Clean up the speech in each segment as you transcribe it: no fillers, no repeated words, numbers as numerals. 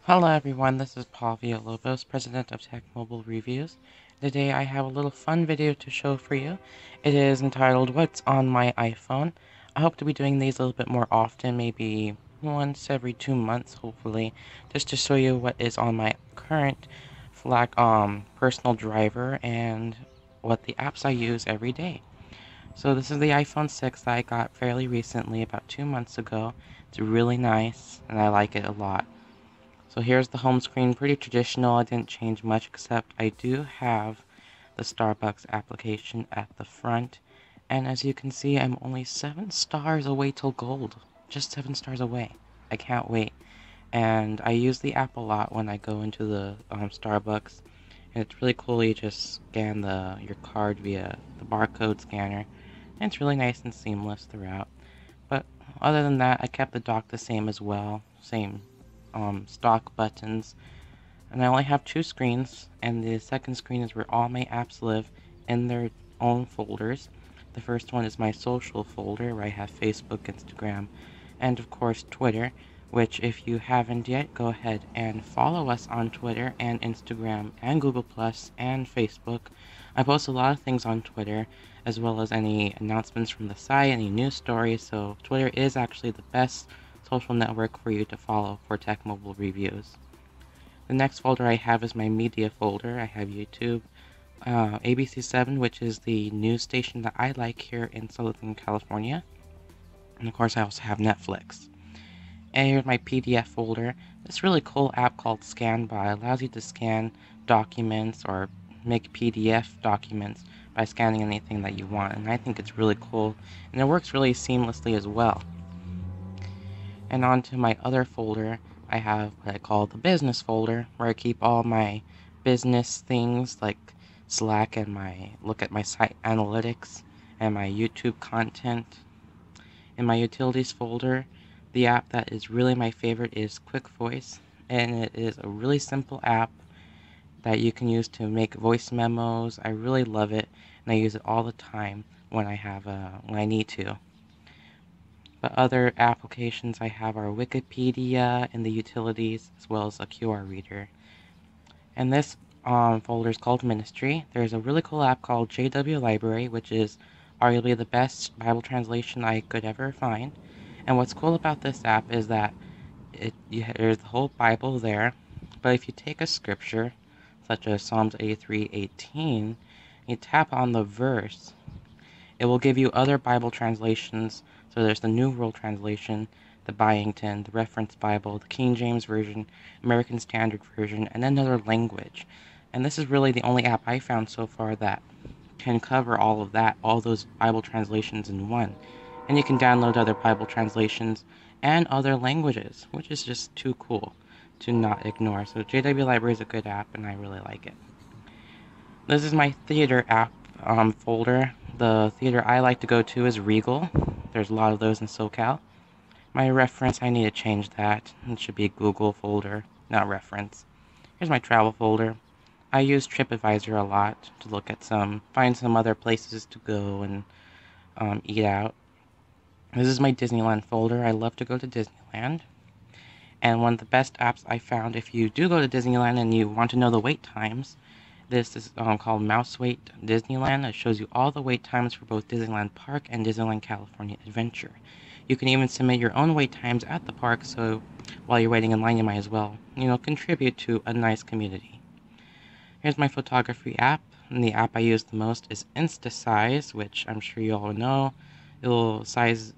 Hello everyone, this is Paul Villalobos, President of Tech Mobile Reviews. Today I have a little fun video to show for you. It is entitled What's on My iPhone. I hope to be doing these a little bit more often, maybe once every 2 months hopefully, just to show you what is on my current personal driver and what the apps I use every day. So this is the iPhone 6 that I got fairly recently, about 2 months ago. It's really nice and I like it a lot. So here's the home screen, pretty traditional. I didn't change much, except I do have the Starbucks application at the front. And as you can see, I'm only 7 stars away till gold. Just 7 stars away. I can't wait. And I use the app a lot when I go into the Starbucks. And it's really cool. You just scan your card via the barcode scanner. And it's really nice and seamless throughout. But other than that, I kept the dock the same as well. Same stock buttons. And I only have 2 screens, and the second screen is where all my apps live in their own folders. The first one is my social folder, where I have Facebook, Instagram, and of course Twitter, which if you haven't yet, go ahead and follow us on Twitter and Instagram and Google Plus and Facebook. I post a lot of things on Twitter, as well as any announcements from the site, any news stories, so Twitter is actually the best social network for you to follow for Tech Mobile Reviews. The next folder I have is my media folder. I have YouTube, ABC7, which is the news station that I like here in Southern California. And of course I also have Netflix. And here's my PDF folder. This really cool app called ScanBy allows you to scan documents or make PDF documents by scanning anything that you want. And I think it's really cool. And it works really seamlessly as well. And onto my other folder, I have what I call the business folder, where I keep all my business things like Slack and look at my site analytics and my YouTube content. In my utilities folder, the app that is really my favorite is Quick Voice, and it is a really simple app that you can use to make voice memos. I really love it, and I use it all the time when I need to. But other applications I have are Wikipedia and the utilities, as well as a QR reader. And this folder is called Ministry. There's a really cool app called JW Library, which is arguably the best Bible translation I could ever find. And what's cool about this app is that there's the whole Bible there, but if you take a scripture, such as Psalms 83:18, you tap on the verse, it will give you other Bible translations. So there's the New World Translation, the Byington, the Reference Bible, the King James Version, American Standard Version, and another language. And this is really the only app I found so far that can cover all of that, all those Bible translations in one. And you can download other Bible translations and other languages, which is just too cool to not ignore. So JW Library is a good app, and I really like it. This is my theater app folder. The theater I like to go to is Regal. There's a lot of those in SoCal. My reference, I need to change that. It should be a Google folder, not reference. Here's my travel folder. I use TripAdvisor a lot to look at find some other places to go and eat out. This is my Disneyland folder. I love to go to Disneyland. And one of the best apps I found, if you do go to Disneyland and you want to know the wait times, this is called Mouse Wait Disneyland. It shows you all the wait times for both Disneyland Park and Disneyland California Adventure. You can even submit your own wait times at the park, so while you're waiting in line, you might as well, contribute to a nice community. Here's my photography app, and the app I use the most is InstaSize, which I'm sure you all know. It will size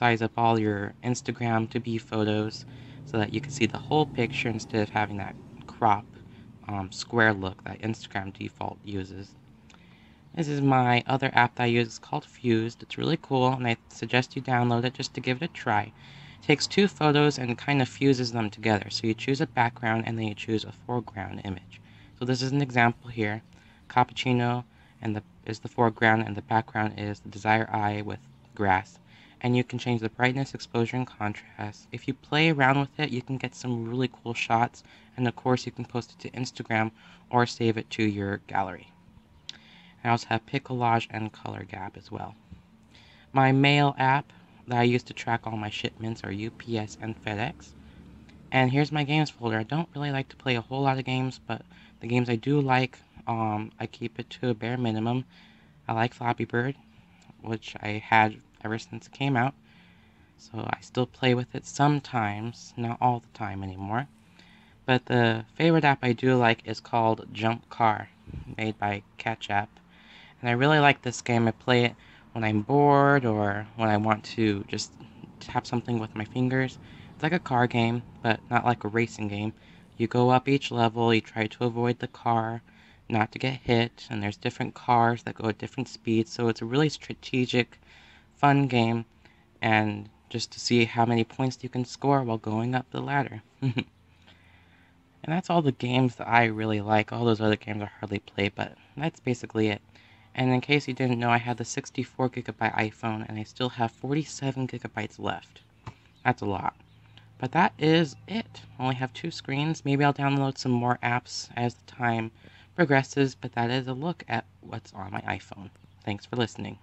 up all your Instagram to be photos so that you can see the whole picture instead of having that crop square look that Instagram default uses. This is my other app that I use. It's called Fused. It's really cool, and I suggest you download it just to give it a try. It takes 2 photos and kind of fuses them together. So you choose a background and then you choose a foreground image. So this is an example here. Cappuccino is the foreground, and the background is the desired eye with grass. And you can change the brightness, exposure, and contrast. If you play around with it, you can get some really cool shots, and of course you can post it to Instagram or save it to your gallery. I also have Picolage and Color Gap as well. My mail app that I use to track all my shipments are UPS and FedEx. And here's my games folder. I don't really like to play a whole lot of games, but the games I do like, I keep it to a bare minimum. I like Flappy Bird, which I had ever since it came out, so I still play with it sometimes, not all the time anymore. But the favorite app I do like is called Jump Car, made by Catch App. And I really like this game. I play it when I'm bored or when I want to just tap something with my fingers. It's like a car game, but not like a racing game. You go up each level, you try to avoid the car, not to get hit, and there's different cars that go at different speeds, so it's a really strategic, fun game, and just to see how many points you can score while going up the ladder. And that's all the games that I really like. All those other games I hardly play, but that's basically it. And in case you didn't know, I had the 64GB iPhone, and I still have 47GB left. That's a lot. But that is it. I only have 2 screens. Maybe I'll download some more apps as the time progresses, but that is a look at what's on my iPhone. Thanks for listening.